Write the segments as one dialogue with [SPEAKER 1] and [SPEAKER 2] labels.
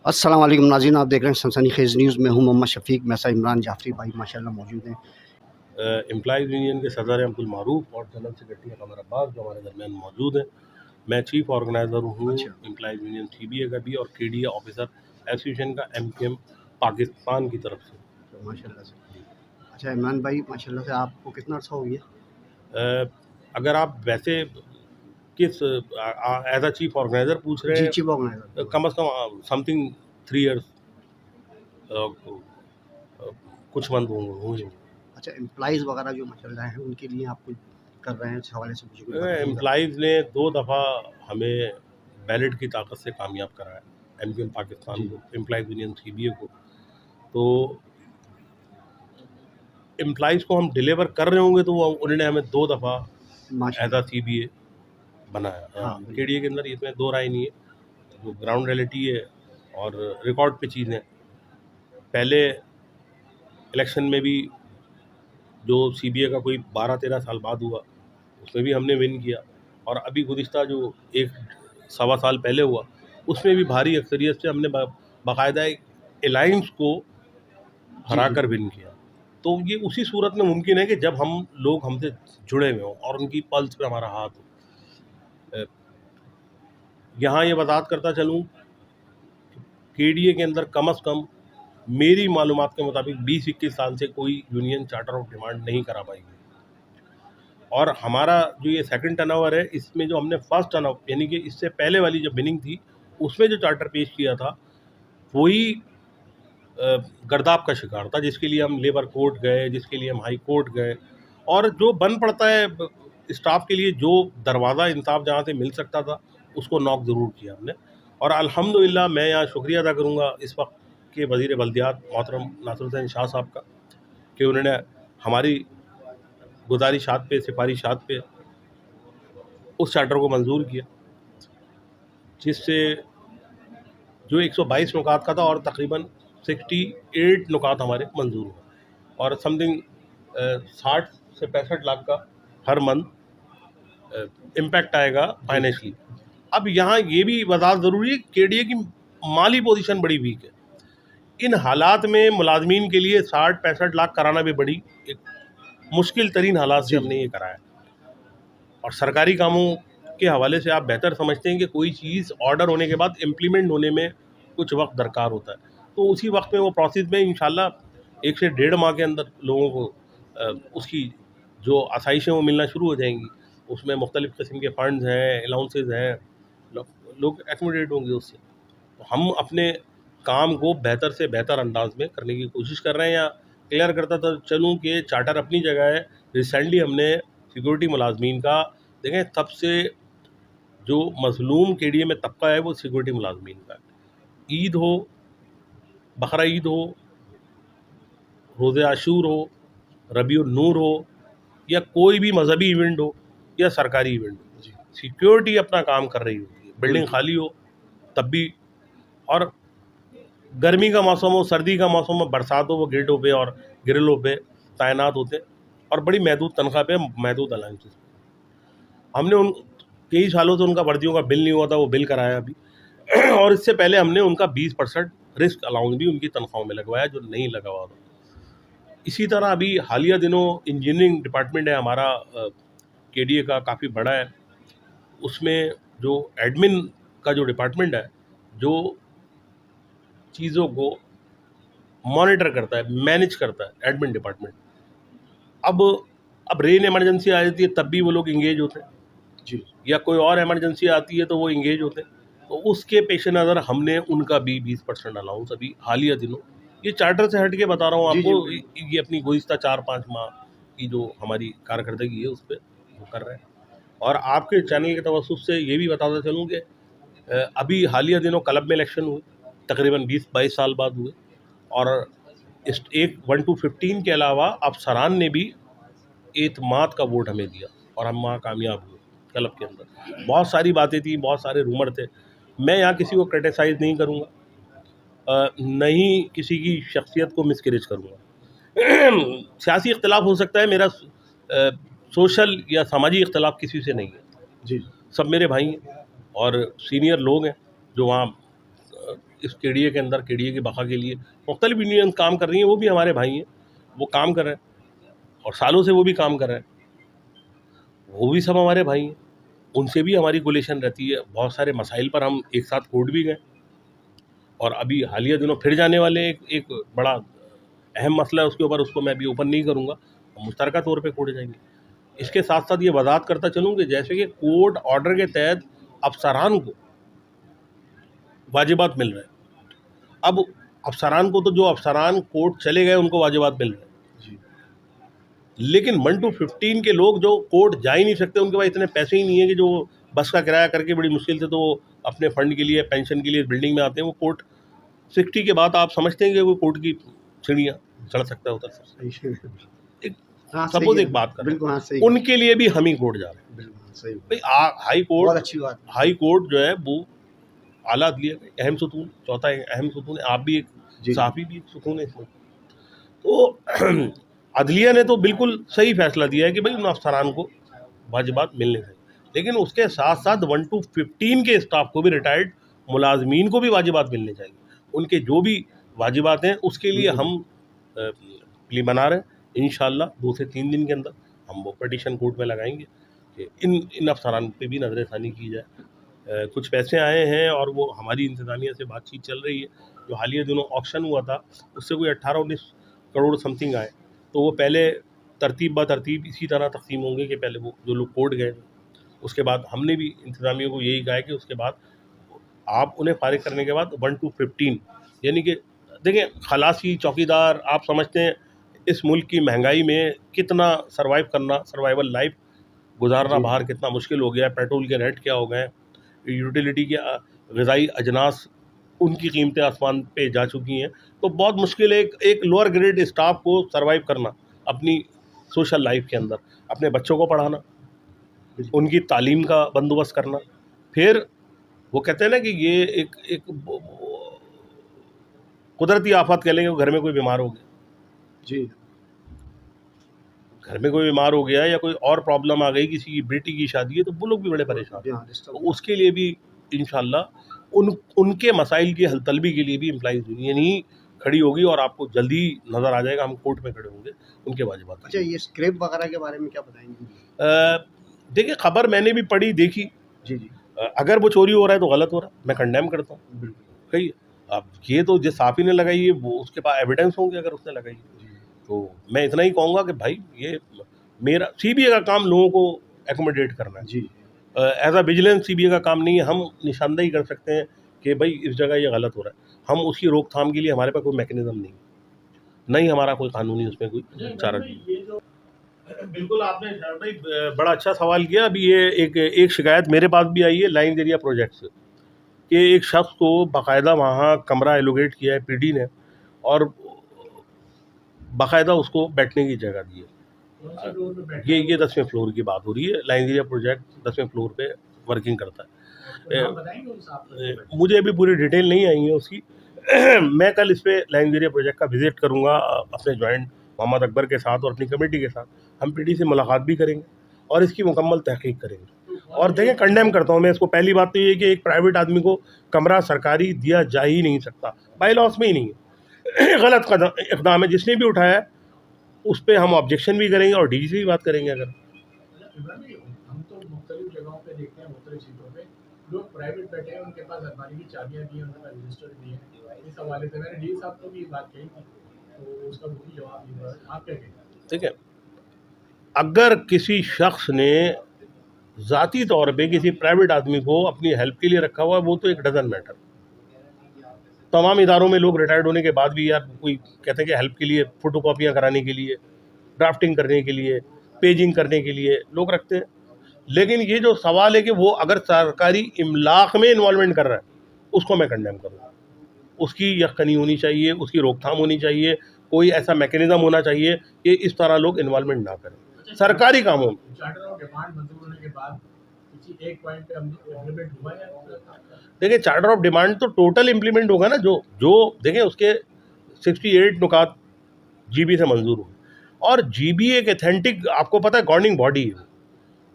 [SPEAKER 1] अस्सलाम वालेकुम नाज़रीन, आप देख रहे हैं सनसनीखेज़ न्यूज़ में हूँ मोहम्मद शफ़ीक। मेरे साथ इमरान जाफ़री भाई माशाल्लाह मौजूद हैं।
[SPEAKER 2] एम्प्लॉइज़ यूनियन के सदर अब्दुल मारूफ और जनरल सेक्रेटरी कमर अब्बास जो हमारे दरमियान मौजूद हैं। मैं चीफ ऑर्गेनाइज़र हूँ
[SPEAKER 1] अच्छा।
[SPEAKER 2] एम्प्लॉइज़ यूनियन सीबीए का भी और केडीए ऑफिसर एसोसिएशन का एमकेएम पाकिस्तान की तरफ से।
[SPEAKER 1] तो माशाल्लाह से। अच्छा इमरान भाई माशाल्लाह से आपको कितना अर्सा हो गया?
[SPEAKER 2] अगर आप वैसे किस एज अ चीफ ऑर्गेनाइज़र पूछ रहे
[SPEAKER 1] जी,
[SPEAKER 2] हैं,
[SPEAKER 1] चीफ ऑर्गेनाइज़र।
[SPEAKER 2] कम अज़ कम समथिंग 3 ईयर्स, कुछ मंथ होंगे।
[SPEAKER 1] अच्छा एम्प्लॉइज़ वगैरह जो माशाल्लाह हैं उनके लिए आप कुछ कर रहे हैं, इस हवाले से मुझे कुछ बताइएगा।
[SPEAKER 2] एम्प्लॉइज़ ने 2 दफ़ा हमें बैलेट की ताकत से कामयाब कराया, एमकेएम पाकिस्तान
[SPEAKER 1] जी।
[SPEAKER 2] को, एम्प्लॉइज़ यूनियन सीबीए को। तो एम्प्लॉइज़ को हम डिलीवर कर रहे होंगे तो वो उन्होंने हमें 2 दफ़ा एज अ
[SPEAKER 1] माशाल्लाह।
[SPEAKER 2] सीबीए बनाया।
[SPEAKER 1] हाँ, बिल्कुल।
[SPEAKER 2] केडीए के अंदर इसमें दो राय नहीं है, जो ग्राउंड रियलिटी है और रिकॉर्ड पे चीज़ें। पहले इलेक्शन में भी जो सीबीए का कोई 12-13 साल बाद हुआ, उसमें भी हमने विन किया, और अभी गुज़िश्ता जो 1 सवा साल पहले हुआ, उसमें भी भारी अक्सरियत से हमने बाकायदा एक अलायंस को
[SPEAKER 1] जी,
[SPEAKER 2] हरा
[SPEAKER 1] जी।
[SPEAKER 2] कर विन किया। तो ये उसी सूरत में मुमकिन है कि जब हम लोग हमसे जुड़े हुए हों और उनकी पल्स पे हमारा हाथ हो। यहाँ ये वज़ाहत करता चलूँ, केडीए के अंदर कम अज़ कम मेरी मालूमात के मुताबिक 20-21 साल से कोई यूनियन चार्टर ऑफ डिमांड नहीं करा पाई है। और हमारा जो ये सेकंड टर्नओवर है, इसमें जो हमने फर्स्ट टर्नओवर यानी कि इससे पहले वाली जो बिनिंग थी, उसमें जो चार्टर पेश किया था, वही गर्दाब का शिकार था, जिसके लिए हम लेबर कोर्ट गए, जिसके लिए हम हाई कोर्ट गए, और जो बन पड़ता है स्टाफ के लिए, जो दरवाज़ा इंसाफ जहाँ से मिल सकता था, उसको नॉक ज़रूर किया हमने। और अल्हम्दुलिल्लाह मैं यहाँ शुक्रिया अदा करूँगा इस वक्त के वज़ीर बल्दियात मोहतरम नासिर हुसैन शाह साहब का, कि उन्होंने हमारी गुजारिशात पे, सिफारिशात पे उस चार्टर को मंजूर किया, जिससे जो 122 नुकात का था और तकरीबन 68 नुकात हमारे मंजूर हुए, और समथिंग 60 से 65 लाख का हर मंथ इम्पैक्ट आएगा फाइनेंशली। अब यहाँ ये भी वजाहत ज़रूरी है, केडीए की माली पोजीशन बड़ी वीक है। इन हालात में मुलाजमीन के लिए 60-65 लाख कराना भी बड़ी एक मुश्किल तरीन हालात से
[SPEAKER 1] जी, जी।
[SPEAKER 2] हमने ये कराया। और सरकारी कामों के हवाले से आप बेहतर समझते हैं कि कोई चीज़ ऑर्डर होने के बाद इम्प्लीमेंट होने में कुछ वक्त दरकार होता है, तो उसी वक्त में वो प्रोसेस में इंशाल्लाह 1 से 1.5 माह के अंदर लोगों को उसकी जो आसाइशें वो मिलना शुरू हो जाएंगी। उसमें मुख्तलिफ़ किस्म के फंड्स हैं, अलाउंसेस हैं, लोग एकोमोडेट होंगे उससे। तो हम अपने काम को बेहतर से बेहतर अंदाज में करने की कोशिश कर रहे हैं। या क्लियर करता था चलूँ कि चार्टर अपनी जगह है। रिसेंटली हमने सिक्योरिटी मुलाजमीन का, देखें, सबसे जो मज़लूम केडीए में तबका है वो सिक्योरिटी मुलाजमीन का है। ईद हो, बकरा ईद हो, रोज़े आशूर हो, रबीउन नूर हो, या कोई भी मजहबी इवेंट हो या सरकारी इवेंट हो,
[SPEAKER 1] जी,
[SPEAKER 2] सिक्योरिटी अपना काम कर रही होती है। बिल्डिंग
[SPEAKER 1] बिल्कुल।
[SPEAKER 2] खाली हो तब भी, और गर्मी का मौसम हो, सर्दी का मौसम हो, बरसात हो, वो गेटों पे और ग्रिलों पे तैनात होते हैं, और बड़ी महदूद तनख्वाह पे, महदूद अलाउंसेस। हमने उन कई सालों से उनका वर्दियों का बिल नहीं हुआ था, वो बिल कराया अभी। और इससे पहले हमने उनका 20% रिस्क अलाउंस भी उनकी तनख्वाहों में लगवाया, जो नहीं लगा हुआ था। इसी तरह अभी हालिया दिनों इंजीनियरिंग डिपार्टमेंट है हमारा, केडीए का काफ़ी बड़ा है, उसमें जो एडमिन का जो डिपार्टमेंट है, जो चीज़ों को मॉनिटर करता है, मैनेज करता है, एडमिन डिपार्टमेंट। अब अब रेन इमरजेंसी आ जाती है तब भी वो लोग इंगेज होते हैं,
[SPEAKER 1] जी।
[SPEAKER 2] या कोई और इमरजेंसी आती है तो वो इंगेज होते हैं। तो उसके पेश नज़र हमने उनका भी 20% अलाउंस अभी हालिया दिनों, ये चार्टर से हट के बता रहा हूँ
[SPEAKER 1] जी,
[SPEAKER 2] आपको,
[SPEAKER 1] जी, बिल्कुल।
[SPEAKER 2] ये अपनी गुज़िश्ता 4-5 माह की जो हमारी कारकर्दगी है उस पर वो कर रहे हैं। और आपके चैनल के तवज्जुह से ये भी बताता चलूँ कि अभी हालिया दिनों क्लब में इलेक्शन हुए, तकरीबन 20-22 साल बाद हुए, और इस एक 1 to 15 के अलावा अफसरान ने भी एतमाद का वोट हमें दिया, और हम वहाँ कामयाब हुए क्लब के अंदर। बहुत सारी बातें थी, बहुत सारे रूमर थे। मैं यहाँ किसी को क्रिटिसाइज़ नहीं करूँगा, न ही किसी की शख्सियत को मिसकैरेज करूँगा। सियासी इख्तिलाफ हो सकता है, मेरा सोशल या समाजी इख्तिलाफ किसी से नहीं है।
[SPEAKER 1] जी,
[SPEAKER 2] सब मेरे भाई हैं और सीनियर लोग हैं जो वहाँ इस केडीए के अंदर केडीए की बका के लिए मुख्तलिफ यूनियन काम कर रही हैं, वो भी हमारे भाई हैं, वो काम कर रहे हैं और सालों से वो भी काम कर रहे हैं, वो भी सब हमारे भाई हैं, उनसे भी हमारी कोलेशन रहती है। बहुत सारे मसाइल पर हम एक साथ कोर्ट भी गए और अभी हालिया दिनों फिर जाने वाले एक बड़ा अहम मसला है उसके ऊपर, उसको मैं अभी ओपन नहीं करूँगा, मुश्तरका तौर पे कोर्ट जाएंगे। इसके साथ साथ ये वजाहत करता चलूँ कि जैसे कि कोर्ट ऑर्डर के तहत अफसरान को वाजिबात मिल रहे हैं, अब अफसरान को तो जो अफसरान कोर्ट चले गए उनको वाजिबात मिल रहे हैं, लेकिन 1 to 15 के लोग जो कोर्ट जा ही नहीं सकते, उनके पास इतने पैसे ही नहीं है कि जो बस का किराया करके बड़ी मुश्किल से तो वो अपने फंड के लिए, पेंशन के लिए बिल्डिंग में आते हैं, वो कोर्ट 60 के बाद आप समझते हैं कि वो कोर्ट की सीढ़ियाँ चढ़ सकता है उतर सकता है। एक सपोज एक बात कर रहे हैं, उनके लिए भी हम ही कोर्ट जा रहे हैं भाई। हाई कोर्ट,
[SPEAKER 1] अच्छी बात,
[SPEAKER 2] हाई कोर्ट जो है वो आला अदलिया का अहम सुतून, चौथा अहम सुतून है, आप भी एक सहाफ़ी भी एक सुकून है इसमें। तो अदलिया ने तो बिल्कुल सही फैसला दिया है कि भाई उन अफसरान को वाजिबात मिलने चाहिए, लेकिन उसके साथ साथ 1 to 15 के स्टाफ को भी, रिटायर्ड मुलाजमीन को भी वाजिबात मिलने चाहिए। उनके जो भी वाजिबात हैं उसके लिए हम प्ली बना रहे हैं। इंशाअल्लाह 2 से 3 दिन के अंदर हम वो पटिशन कोर्ट में लगाएंगे कि इन अफसरान पे भी नज़रसानी की जाए। कुछ पैसे आए हैं और वो हमारी इंतज़ामिया से बातचीत चल रही है, जो हालिया दिनों ऑक्शन हुआ था उससे कोई 18-19 करोड़ समथिंग आए, तो वो पहले तरतीब ब तरतीब इसी तरह तकसीम होंगे कि पहले वो जो लोग कोर्ट गए, उसके बाद हमने भी इंतज़ामिया को यही कहा है कि उसके बाद आप उन्हें फारिग करने के बाद 1 to 15, यानी कि देखें खलासी चौकीदार, आप समझते हैं इस मुल्क की महंगाई में कितना सर्वाइव करना, सर्वाइवल लाइफ गुजारना बाहर कितना मुश्किल हो गया है। पेट्रोल के रेट क्या हो गए हैं, यूटिलिटी के ग़िज़ाई अजनास उनकी कीमतें आसमान पे जा चुकी हैं, तो बहुत मुश्किल है एक लोअर ग्रेड स्टाफ को सर्वाइव करना अपनी सोशल लाइफ के अंदर, अपने बच्चों को पढ़ाना, उनकी तालीम का बंदोबस्त करना। फिर वो कहते हैं ना कि ये एक कुदरती आफत कह लेंगे, घर में कोई बीमार हो गया जी, घर में कोई बीमार हो गया या कोई और प्रॉब्लम आ गई, किसी की बेटी की शादी है, तो वो लोग भी बड़े परेशान हैं। तो उसके लिए भी इंशाअल्लाह उनके मसाइल की हल तलबी के लिए भी एम्प्लॉइज़ यूनियन ही खड़ी होगी और आपको जल्दी नज़र आ जाएगा, हम कोर्ट में खड़े होंगे उनके वाजिबात।
[SPEAKER 1] अच्छा, ये स्क्रैप वगैरह के बारे में क्या बताएंगे?
[SPEAKER 2] देखिए खबर मैंने भी पढ़ी देखी जी, अगर वो चोरी हो रहा है तो गलत हो रहा है, मैं कंडेम करता हूँ। कही अब ये तो जिस साफ़ी ने लगाई है वो उसके पास एविडेंस होंगे, अगर उसने लगाई तो मैं इतना ही कहूँगा कि भाई ये मेरा सीबीआई का काम लोगों को एकोमोडेट करना है जी। एज अ विजिलेंस सीबीआई का काम नहीं है, हम निशानदेही कर सकते हैं कि भाई इस जगह ये गलत हो रहा है, हम उसकी रोकथाम के लिए हमारे पास कोई मैकेनिज्म नहीं हमारा कोई कानूनी उसमें कोई चारा नहीं। बिल्कुल आपने भाई बड़ा अच्छा सवाल किया। अभी ये एक शिकायत मेरे पास भी आई है लाइन एरिया प्रोजेक्ट से कि एक शख्स को बाकायदा वहाँ कमरा एलोकेट किया है पीडी ने और बाकायदा उसको बैठने की जगह दी है। ये 10वें फ्लोर की बात हो रही है। लाइन एरिया प्रोजेक्ट 10वें फ्लोर पे वर्किंग करता है। मुझे अभी पूरी डिटेल नहीं आई है उसकी। मैं कल इस पे लाइन एरिया प्रोजेक्ट का विजिट करूँगा अपने जॉइंट मोहम्मद अकबर के साथ और अपनी कमेटी के साथ। हम पीडी से मुलाकात भी करेंगे और इसकी मुकम्मल तहकीक करेंगे। और देखिए कंडेम करता हूँ मैं इसको। पहली बात तो ये कि एक प्राइवेट आदमी को कमरा सरकारी दिया जा ही नहीं सकता, बाई लॉस में ही नहीं है। गलत कदम इक़दाम है, जिसने भी उठाया है उस पर हम ऑब्जेक्शन भी करेंगे और डीजी से भी बात करेंगे। अगर
[SPEAKER 3] हम तो मुख्तलिफ जगहों पे देखते हैं, मुख्तलिफ सीटों पे लोग प्राइवेट बैठे हैं, उनके पास अलमारी की चाबियाँ दी हैं, उनका रजिस्टर भी है। इस हवाले से मैंने डी साहब को भी बात कही थी, तो उसका भी जवाब दिया। आप क्या कहते हैं?
[SPEAKER 2] ठीक है, अगर किसी शख्स ने ज़ाती तौर पे किसी प्राइवेट आदमी को अपनी हेल्प के लिए रखा हुआ है, वो तो एक डजन मैटर। तमाम इदारों में लोग रिटायर्ड होने के बाद भी यार कोई कहते हैं कि हेल्प के लिए, फ़ोटोकॉपियाँ कराने के लिए, ड्राफ्टिंग करने के लिए, पेजिंग करने के लिए लोग रखते हैं। लेकिन ये जो सवाल है कि वो अगर सरकारी इमलाक में इन्वॉल्वमेंट कर रहा है, उसको मैं कंडेम करूँगा। उसकी यक़ीनी होनी चाहिए, उसकी रोकथाम होनी चाहिए, कोई ऐसा मैकेनिज़्म होना चाहिए कि इस तरह लोग इन्वॉल्वमेंट ना करें सरकारी कामों में।
[SPEAKER 3] चार्टर ऑफ डिमांड मंजूर होने के बाद किसी एक पॉइंट पे इम्प्लीमेंट हुआ है?
[SPEAKER 2] देखिए चार्टर ऑफ डिमांड तो टोटल इम्प्लीमेंट होगा ना, जो देखें उसके 68 नुकात जीबी से मंजूर हुए। और जीबी एक एथेंटिक, आपको पता है गवर्निंग बॉडी है,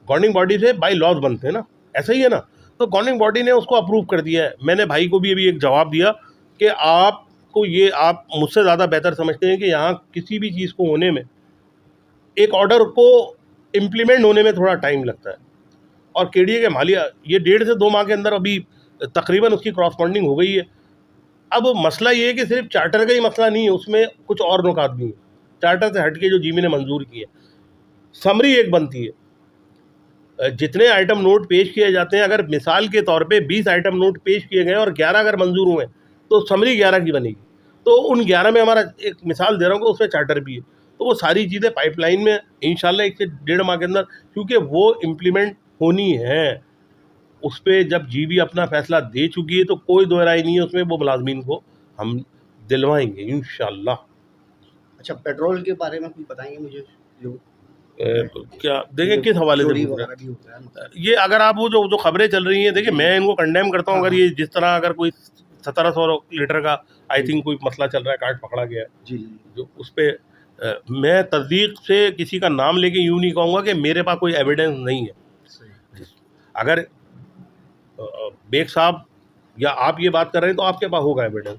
[SPEAKER 2] गवर्निंग बॉडी से बाई लॉज बनते हैं ना, ऐसा ही है ना। तो गवर्निंग बॉडी ने उसको अप्रूव कर दिया है। मैंने भाई को भी अभी एक जवाब दिया कि आपको ये, आप मुझसे ज़्यादा बेहतर समझते हैं कि यहाँ किसी भी चीज़ को होने में, एक ऑर्डर को इम्प्लीमेंट होने में थोड़ा टाइम लगता है। और केडीए के मालिया ये 1.5 से 2 माह के अंदर अभी तकरीबन उसकी क्रॉसपॉन्डिंग हो गई है। अब मसला ये है कि सिर्फ चार्टर का ही मसला नहीं है, उसमें कुछ और नुकात भी हैं चार्टर से हट के जो जीमी ने मंजूर किए। समरी एक बनती है, जितने आइटम नोट पेश किए जाते हैं, अगर मिसाल के तौर पे 20 आइटम नोट पेश किए गए और 11 अगर मंजूर हुए तो समरी 11 की बनेगी। तो उन 11 में हमारा, एक मिसाल दे रहा हूँ कि उसमें चार्टर भी है। तो वो सारी चीज़ें पाइपलाइन में इंशाल्लाह 1 से 1.5 माह के अंदर, क्योंकि वो इम्प्लीमेंट होनी है। उस पर जब जीबी अपना फैसला दे चुकी है तो कोई दो राय नहीं है उसमें, वो मुलाजमीन को हम दिलवाएंगे इंशाल्लाह।
[SPEAKER 1] अच्छा, पेट्रोल के बारे में कुछ बताएंगे मुझे? जो
[SPEAKER 2] क्या देखें किस हवाले से
[SPEAKER 1] चोरी
[SPEAKER 2] पूछ रहे
[SPEAKER 1] वगैरह भी होता है ना?
[SPEAKER 2] हैं? ये अगर आप वो जो जो खबरें चल रही हैं, देखिए मैं इनको कंडेम करता हूँ। अगर ये जिस तरह अगर कोई 1700 लीटर का आई थिंक कोई मसला चल रहा है, कार्ड पकड़ा गया है,
[SPEAKER 1] जी जी।
[SPEAKER 2] जो उस पर मैं तस्दीक से किसी का नाम लेके यूँ नहीं कहूँगा कि मेरे पास कोई एविडेंस नहीं है।
[SPEAKER 1] सही।
[SPEAKER 2] अगर बेग साहब या आप ये बात कर रहे हैं तो आपके पास होगा एविडेंस,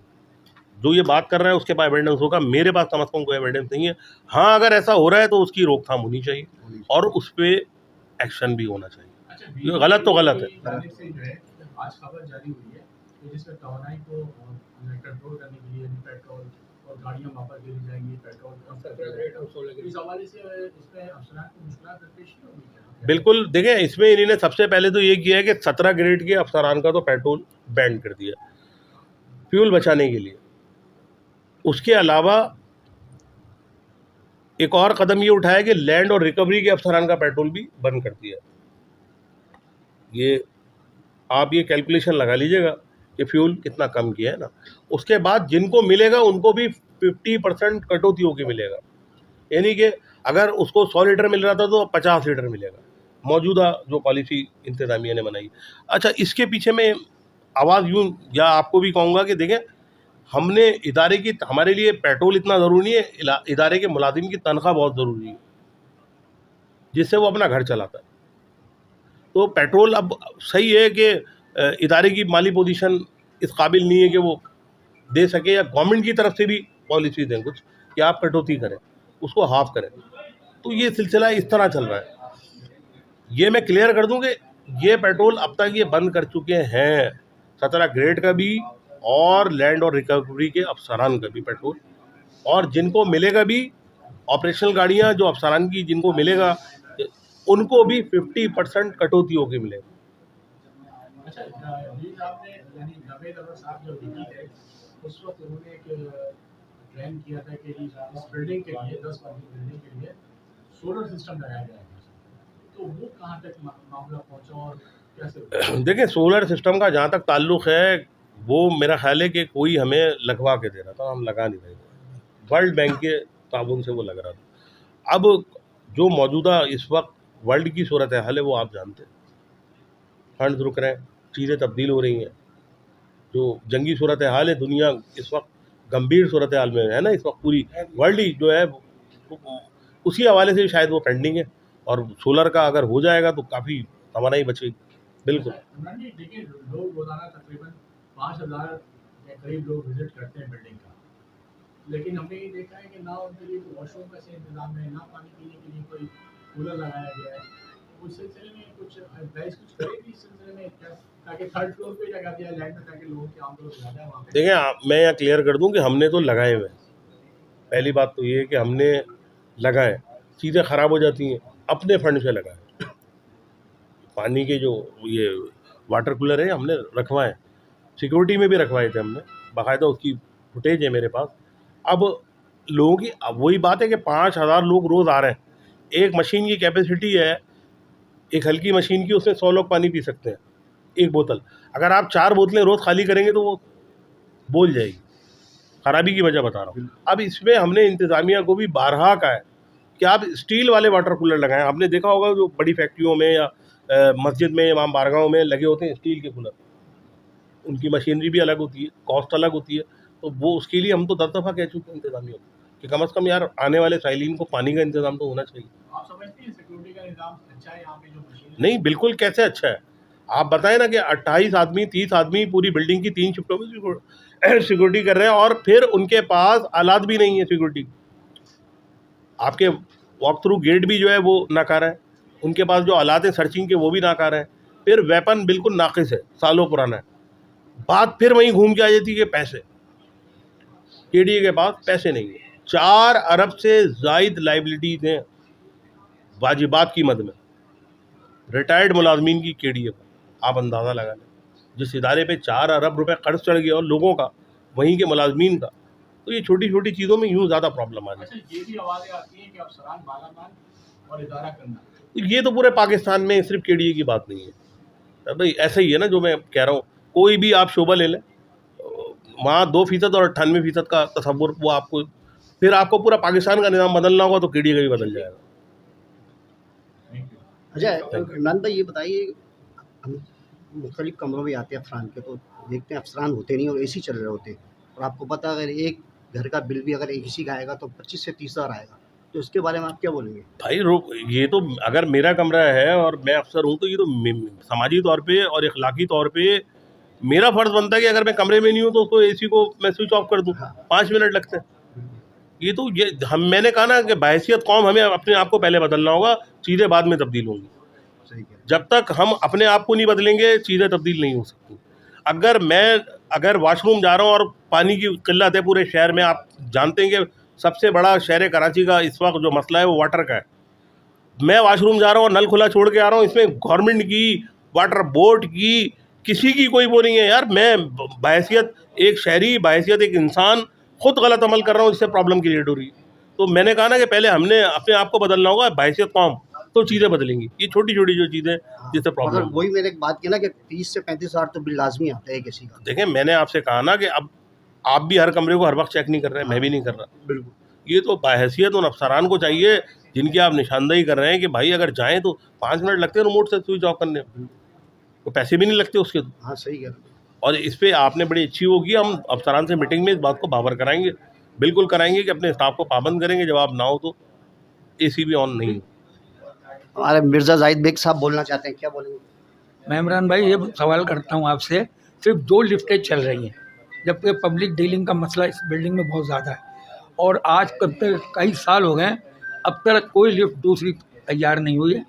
[SPEAKER 2] जो ये बात कर रहा है उसके पास एविडेंस होगा। मेरे पास कम अज़ कम कोई एविडेंस नहीं है। हाँ, अगर ऐसा हो रहा है तो उसकी रोकथाम होनी चाहिए और उस पर एक्शन भी होना चाहिए।
[SPEAKER 3] अच्छा,
[SPEAKER 2] ये गलत तो गलत है।
[SPEAKER 3] जानिब से जो है आज खबर जारी हुई है कि जिसमें तवानाई को कंट्रोल करने के लिए पेट्रोल और गाड़ियां वापस ले ली जाएंगी, पेट्रोल कम कर दिया जाएगा। इस हवाले से इसमें अफसरान को मुश्किलात दरपेश नहीं होगी क्या?
[SPEAKER 2] बिल्कुल, देखें इसमें इन्होंने सबसे पहले तो ये किया है कि 17 ग्रेड के अफसरान का तो पेट्रोल बैन कर दिया फ्यूल बचाने के लिए। उसके अलावा एक और कदम ये उठाया कि लैंड और रिकवरी के अफसरान का पेट्रोल भी बंद कर दिया। ये आप ये कैलकुलेशन लगा लीजिएगा कि फ्यूल कितना कम किया है ना। उसके बाद जिनको मिलेगा उनको भी 50% कटौती होकर मिलेगा, यानी कि अगर उसको 100 लीटर मिल रहा था तो 50 लीटर मिलेगा। मौजूदा जो पॉलिसी इंतज़ामिया ने बनाई। अच्छा, इसके पीछे में आवाज़ यूँ या आपको भी कहूँगा कि देखें, हमने इदारे की, हमारे लिए पेट्रोल इतना ज़रूरी है, इदारे के मुलाजिम की तनख्वाह बहुत ज़रूरी है जिससे वो अपना घर चलाता है। तो पेट्रोल अब सही है कि इदारे की माली पोजीशन इस काबिल नहीं है कि वो दे सके, या गवर्नमेंट की तरफ से भी पॉलिसी दें कुछ कि आप कटौती करें, उसको हाफ करें। तो ये सिलसिला इस तरह चल रहा है। ये मैं क्लियर कर दूं कि ये पेट्रोल अब तक ये बंद कर चुके हैं, 17 ग्रेड का भी और लैंड और रिकवरी के अफसरान का भी पेट्रोल, और जिनको मिलेगा भी ऑपरेशनल गाड़ियां जो अफसरान की जिनको मिलेगा उनको भी 50% कटौती होकर मिलेगा।
[SPEAKER 3] अच्छा, लीड आपने यानी नवेद अवर साहब जो विकी थे उस वक्त उन्होंने एक प्लान किया था कि इस बिल्डिंग के लिए 10 मंजिल बिल्डिंग के लिए सोलर सिस्टम लगाया जाएगा, तो वो कहाँ तक मामला पहुंचा और कैसे?
[SPEAKER 2] देखिए, सोलर सिस्टम का जहाँ तक ताल्लुक़ है वो मेरा ख्याल है कि कोई हमें लगवा के दे रहा था, हम लगा नहीं रहे थे। वर्ल्ड बैंक के ताबून से वो लग रहा था। अब जो मौजूदा इस वक्त वर्ल्ड की सूरत हाल है वो आप जानते हैं, फंड्स रुक रहे हैं, चीज़ें तब्दील हो रही हैं। जो जंगी सूरत हाल है दुनिया इस वक्त गंभीर सूरत हाल में है ना, इस वक्त पूरी वर्ल्ड ही जो है उसी हवाले से शायद वो पेंडिंग है। और सोलर का अगर हो जाएगा तो काफ़ी तवानाई बचेगी। बिल्कुल।
[SPEAKER 3] इमरान जी, देखिए लोग रोजाना तकरीबन 5000 के करीब लोग विजिट करते हैं बिल्डिंग का, लेकिन हमने ये देखा है कि ना उनके लिए वॉशरूम का सही इंतजाम है, ना पानी पीने के लिए कोई कूलर लगाया गया है। उस सिलसिले में कुछ एडवाइस कुछ करेगी इस सिलसिले में क्या, ताकि थर्ड फ्लोर पे लगा दिया लैंड में ताकि लोगों की आमदोरफ्त ज़्यादा है वहाँ पे?
[SPEAKER 2] देखिए, मैं यहाँ क्लियर कर दूँ कि हमने तो लगाए हुए हैं। पहली बात तो ये है कि हमने लगाए, चीज़ें ख़राब हो जाती हैं, अपने फंड से लगाए। पानी के जो ये वाटर कूलर है हमने रखवाए, सिक्योरिटी में भी रखवाए थे हमने, बाकायदा उसकी फुटेज है मेरे पास। अब लोगों की अब वही बात है कि 5000 लोग रोज़ आ रहे हैं, एक मशीन की कैपेसिटी है, एक हल्की मशीन की, उसमें 100 लोग पानी पी सकते हैं एक बोतल। अगर आप 4 बोतलें रोज़ खाली करेंगे तो वो बोल जाएगी, ख़राबी की वजह बता रहा हूँ। अब इसमें हमने इंतज़ामिया को भी बारहा कहा है कि आप स्टील वाले वाटर कूलर लगाएं। आपने देखा होगा जो बड़ी फैक्ट्रियों में या मस्जिद में, इमाम बारगाहों में लगे होते हैं स्टील के कूलर, उनकी मशीनरी भी अलग होती है, कॉस्ट अलग होती है। तो वो उसके लिए हम तो 10 दफ़ा कह चुके हैं इंतज़ामिया को कि कम अज़ कम यार आने वाले साइलिन को पानी का इंतज़ाम तो होना चाहिए।
[SPEAKER 3] आप समझते हैं सिक्योरिटी का निज़ाम अच्छा है यहाँ पे जो मशीन?
[SPEAKER 2] नहीं, बिल्कुल कैसे अच्छा है। आप बताएं ना कि 28 आदमी 30 आदमी पूरी बिल्डिंग की 3 शिफ्टों में सिक्योरिटी कर रहे हैं, और फिर उनके पास आलात भी नहीं है सिक्योरिटी। आपके वॉक थ्रू गेट भी जो है वो नाकार है, उनके पास जो आलात हैं सर्चिंग के वो भी नाकार हैं, फिर वेपन बिल्कुल नाकिस है, सालों पुराना है। बात फिर वहीं घूम के आ जाती है कि पैसे, केडीए के पास पैसे नहीं है। 4 अरब से जायद लाइबिलिटीज हैं वाजिबात कीमत में रिटायर्ड मुलाजमीन की केडीए पर। आप अंदाज़ा लगा लें, जिस इदारे पे 4 अरब रुपए कर्ज चढ़ गया और लोगों का, वहीं के मुलाजमीन का, तो ये छोटी छोटी चीज़ों में यूँ ज़्यादा प्रॉब्लम आ जाती है।
[SPEAKER 3] अच्छा, ये भी आवाज़ें आती हैं कि अफसरान मालामाल और इदारा करना।
[SPEAKER 2] तो ये तो पूरे पाकिस्तान में सिर्फ केडीए की बात नहीं है भाई, ऐसा ही है ना, जो मैं कह रहा हूँ, कोई भी आप शोबा ले लें, वहाँ 2% और 98% का तस्वुर वो आपको, फिर आपको पूरा पाकिस्तान का निज़ाम बदलना होगा तो केडीए का भी बदल जाएगा।
[SPEAKER 1] अच्छा इमरान भाई, ये बताइए, हम मुख्तलिफ कमरों में आते हैं अफसरान के, तो देखते हैं अफसरान होते नहीं और एसी चल रहे होते हैं, और आपको पता है अगर एक घर का बिल भी अगर एसी का आएगा तो 25 से 30 हज़ार आएगा, तो इसके बारे में आप क्या बोलेंगे?
[SPEAKER 2] भाई ये तो अगर मेरा कमरा है और मैं अफसर हूँ तो ये तो समाजी तौर पे और इखलाकी तौर पे मेरा फ़र्ज़ बनता है कि अगर मैं कमरे में नहीं हूँ तो उसको एसी को मैं स्विच ऑफ कर दूँ।
[SPEAKER 1] हाँ।
[SPEAKER 2] 5 मिनट लगते हैं। ये तो ये मैंने कहा ना कि बहैसियत कौम हमें अपने आप को पहले बदलना होगा, चीज़ें बाद में तब्दील होंगी।
[SPEAKER 1] सही कह रहे हैं।
[SPEAKER 2] जब तक हम अपने आप को नहीं बदलेंगे चीज़ें तब्दील नहीं हो सकती। अगर वाशरूम जा रहा हूँ और पानी की किल्लत है पूरे शहर में, आप जानते हैं कि सबसे बड़ा शहर कराची का इस वक्त जो मसला है वो वाटर का है। मैं वाशरूम जा रहा हूँ, नल खुला छोड़ के आ रहा हूँ, इसमें गवर्नमेंट की, वाटर बोर्ड की, किसी की कोई वो नहीं है यार। मैं बहैसियत एक शहरी, बहैसियत एक इंसान खुद गलत अमल कर रहा हूँ, जिससे प्रॉब्लम क्रिएट हो रही है। तो मैंने कहा ना कि पहले हमने अपने आप को बदलना होगा, बहैसियत कौम, तो चीज़ें बदलेंगी। ये छोटी छोटी जो चीज़ें जिससे
[SPEAKER 1] मगर
[SPEAKER 2] प्रॉब्लम।
[SPEAKER 1] वही मैंने एक बात की ना कि 30 से 35 हज़ार तो बिल लाजमी आता है किसी का।
[SPEAKER 2] देखें, मैंने आपसे कहा ना कि अब आप भी हर कमरे को हर वक्त चेक नहीं कर रहे हैं, मैं भी नहीं कर रहा।
[SPEAKER 1] बिल्कुल।
[SPEAKER 2] ये तो बाहैसियत उन अफसरान को चाहिए जिनकी आप निशानदेही कर रहे हैं कि भाई अगर जाएँ तो 5 मिनट लगते हैं रिमोट से स्विच ऑफ करने में, तो पैसे भी नहीं लगते उसके।
[SPEAKER 1] हाँ, सही कह रहे हैं।
[SPEAKER 2] और इस पे आपने बड़ी अच्छी होगी, हम अफसरान से मीटिंग में इस बात को बावर कराएंगे, बिल्कुल कराएंगे कि अपने स्टाफ को पाबंद करेंगे, जब आप ना हो तो एसी भी ऑन नहीं।
[SPEAKER 1] हमारे मिर्ज़ा जाहिद बेग साहब बोलना चाहते हैं, क्या बोलेंगे?
[SPEAKER 4] मैं इमरान भाई ये सवाल करता हूँ आपसे, सिर्फ 2 लिफ्टें चल रही हैं, जबकि पब्लिक डीलिंग का मसला इस बिल्डिंग में बहुत ज़्यादा है, और आज कब तक कई साल हो गए अब तक कोई लिफ्ट दूसरी तैयार नहीं हुई है,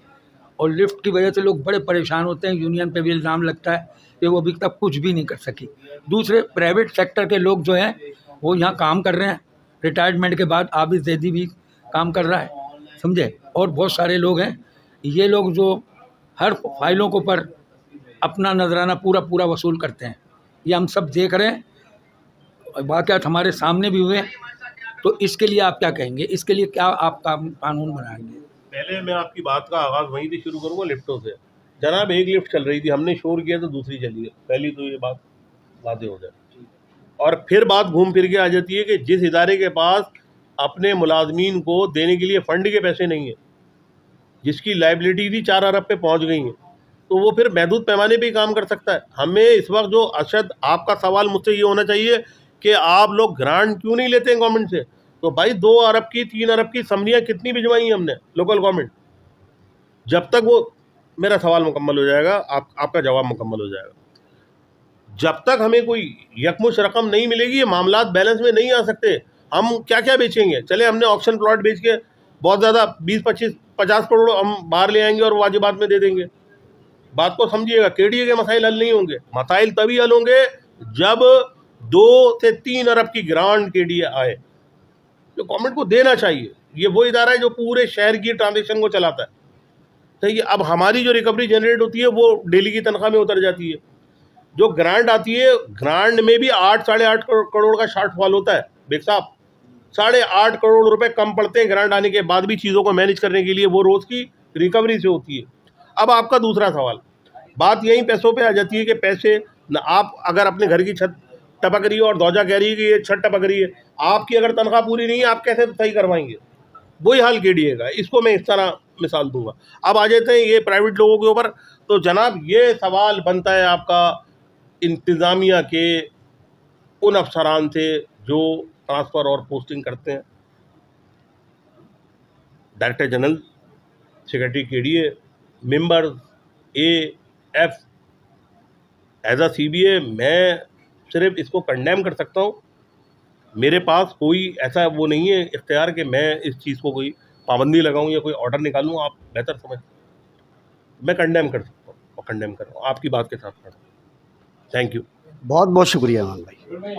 [SPEAKER 4] और लिफ्ट की वजह से लोग बड़े परेशान होते हैं। यूनियन पे भी इल्ज़ाम लगता है कि वो अभी तक कुछ भी नहीं कर सकी। दूसरे प्राइवेट सेक्टर के लोग जो हैं वो यहाँ काम कर रहे हैं, रिटायरमेंट के बाद आबिद जैदी भी काम कर रहा है, समझे, और बहुत सारे लोग हैं। ये लोग जो हर फाइलों को पर अपना नजराना पूरा वसूल करते हैं, ये हम सब देख रहे हैं, वाक़यात हमारे सामने भी हुए हैं। तो इसके लिए आप क्या कहेंगे? इसके लिए क्या आप कानून बनाएंगे?
[SPEAKER 2] पहले मैं आपकी बात का आगाज़ वहीं से शुरू करूँगा, लिफ्टों से। जनाब, एक लिफ्ट चल रही थी, हमने शोर किया तो दूसरी चली है, पहली तो ये बात वादे हो जाए। और फिर बात घूम फिर के आ जाती है कि जिस इदारे के पास अपने मुलाजमीन को देने के लिए फ़ंड के पैसे नहीं है, जिसकी लाइबिलिटी भी 4 अरब पे पहुंच गई है, तो वो फिर महदूद पैमाने पे ही काम कर सकता है। हमें इस वक्त जो अशद, आपका सवाल मुझसे ये होना चाहिए कि आप लोग ग्रांट क्यों नहीं लेते हैं गवर्नमेंट से? तो भाई 2 अरब की, 3 अरब की समरियाँ कितनी भिजवाई हमने लोकल गवर्नमेंट। जब तक वो, मेरा सवाल मुकम्मल हो जाएगा, आपका जवाब मुकम्मल हो जाएगा। जब तक हमें कोई यकमुश रकम नहीं मिलेगी, ये मामलात बैलेंस में नहीं आ सकते। हम क्या क्या बेचेंगे? चले हमने ऑक्शन प्लॉट बेच के बहुत ज़्यादा 20-25-50 करोड़ हम बाहर ले आएंगे और वाजिबात में दे देंगे। बात को समझिएगा, केडीए के मसाइल हल नहीं होंगे। मसाइल तभी हल होंगे जब 2 से 3 अरब की ग्रांट केडीए आए, जो गवर्नमेंट को देना चाहिए। ये वो इदारा है जो पूरे शहर की ट्रांजेक्शन को चलाता है। तो ये अब हमारी जो रिकवरी जनरेट होती है वो डेली की तनख्वाह में उतर जाती है। जो ग्रांट आती है, ग्रांट में भी 8-8.5 करोड़ का शॉर्टफॉल होता है बेग साहब। 8.5 करोड़ रुपए कम पड़ते हैं ग्रांट आने के बाद भी चीज़ों को मैनेज करने के लिए, वो रोज़ की रिकवरी से होती है। अब आपका दूसरा सवाल, बात यहीं पैसों पे आ जाती है कि पैसे न, आप अगर अपने घर की छत टपक रही है और दौजा कह रही है कि ये छत टपक रही है, आपकी अगर तनख्वाह पूरी नहीं है, आप कैसे सही करवाएंगे? वही हाल केडीए का। इसको मैं इस तरह मिसाल दूंगा। अब आ जाते हैं ये प्राइवेट लोगों के ऊपर। तो जनाब, ये सवाल बनता है आपका इंतज़ामिया के उन अफसरान से जो ट्रांसफ़र और पोस्टिंग करते हैं। Director general, secretary KDA, member A F, as a CBA मैं सिर्फ इसको कंडेम कर सकता हूँ। मेरे पास कोई ऐसा वो नहीं है इख्तियार कि मैं इस चीज़ को कोई पाबंदी लगाऊं या कोई ऑर्डर निकालूं। आप बेहतर समझ, मैं कंडेम कर सकता हूँ और कंडेम कर रहा हूँ, आपकी बात के साथ खड़ा हूँ। Thank you.
[SPEAKER 1] बहुत बहुत शुक्रिया इमरान भाई।